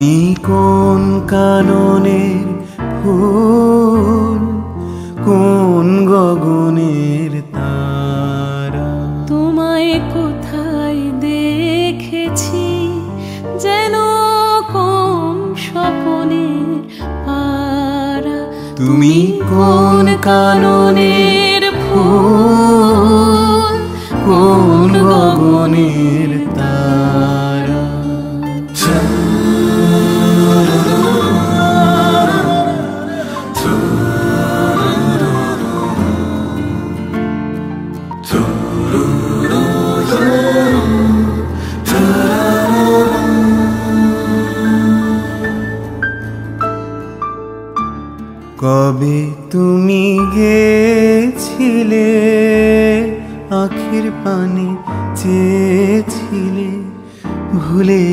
তুমি কোন কাননের ফুল, কোন গগনের তারা? তোমায় কোথায় দেখেছি যেন কোন স্বপনের পারা। তুমি কোন কাননের ফুল, কোন গগনের তারা? কবে তুমি গেছিলে, আখির পানে চেয়েছিলে, ভুলে